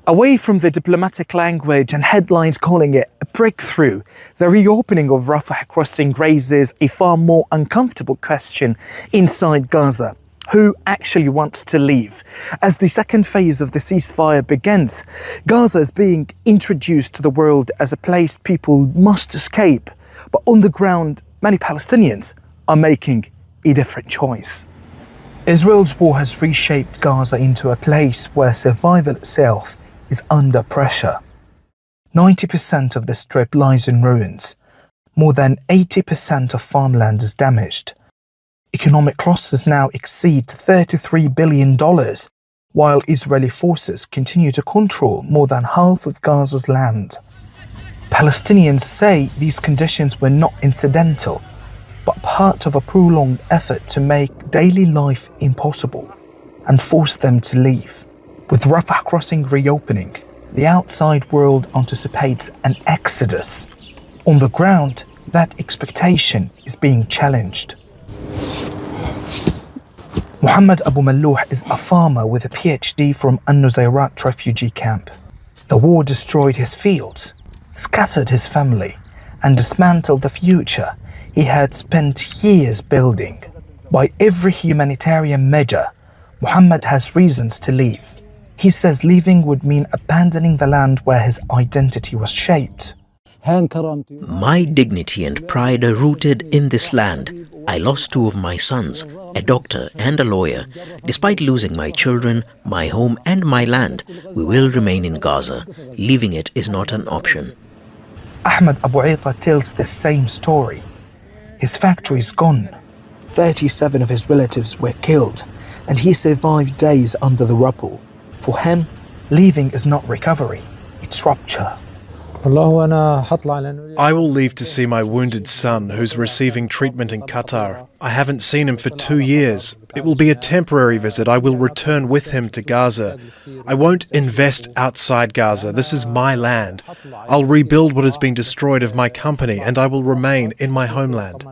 Away from the diplomatic language and headlines calling it a breakthrough, the reopening of Rafah Crossing raises a far more uncomfortable question inside Gaza. Who actually wants to leave? As the second phase of the ceasefire begins, Gaza is being introduced to the world as a place people must escape. But on the ground, many Palestinians are making a different choice. Israel's war has reshaped Gaza into a place where survival itself is under pressure. 90% of the strip lies in ruins. More than 80% of farmland is damaged. Economic losses now exceed $33 billion, while Israeli forces continue to control more than half of Gaza's land. Palestinians say these conditions were not incidental, but part of a prolonged effort to make daily life impossible and force them to leave. With Rafah Crossing reopening, the outside world anticipates an exodus. On the ground, that expectation is being challenged. Muhammad Abu Mallouh is a farmer with a PhD from An-Nusayrat refugee camp. The war destroyed his fields, scattered his family, and dismantled the future he had spent years building. By every humanitarian measure, Muhammad has reasons to leave. He says leaving would mean abandoning the land where his identity was shaped. My dignity and pride are rooted in this land. I lost 2 of my sons, a doctor and a lawyer. Despite losing my children, my home and my land, we will remain in Gaza. Leaving it is not an option. Ahmed Abu Aita tells the same story. His factory is gone. 37 of his relatives were killed, and he survived days under the rubble. For him, leaving is not recovery, it's rupture. I will leave to see my wounded son, who's receiving treatment in Qatar. I haven't seen him for 2 years. It will be a temporary visit. I will return with him to Gaza. I won't invest outside Gaza. This is my land. I'll rebuild what has been destroyed of my company, and I will remain in my homeland.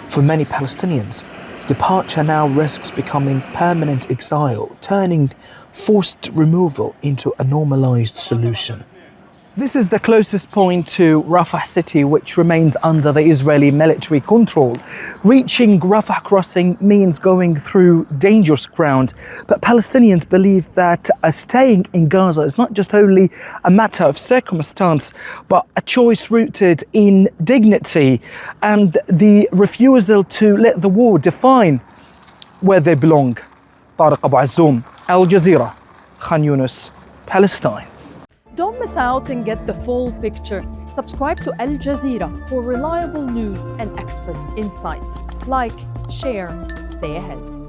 For many Palestinians, departure now risks becoming permanent exile, turning forced removal into a normalized solution. This is the closest point to Rafah city, which remains under the Israeli military control. Reaching Rafah Crossing means going through dangerous ground, but Palestinians believe that staying in Gaza is not just only a matter of circumstance, but a choice rooted in dignity and the refusal to let the war define where they belong. Tareq Abu Azzoum, Al Jazeera, Khan Younis, Palestine. Don't miss out and get the full picture. Subscribe to Al Jazeera for reliable news and expert insights. Like, share, stay ahead.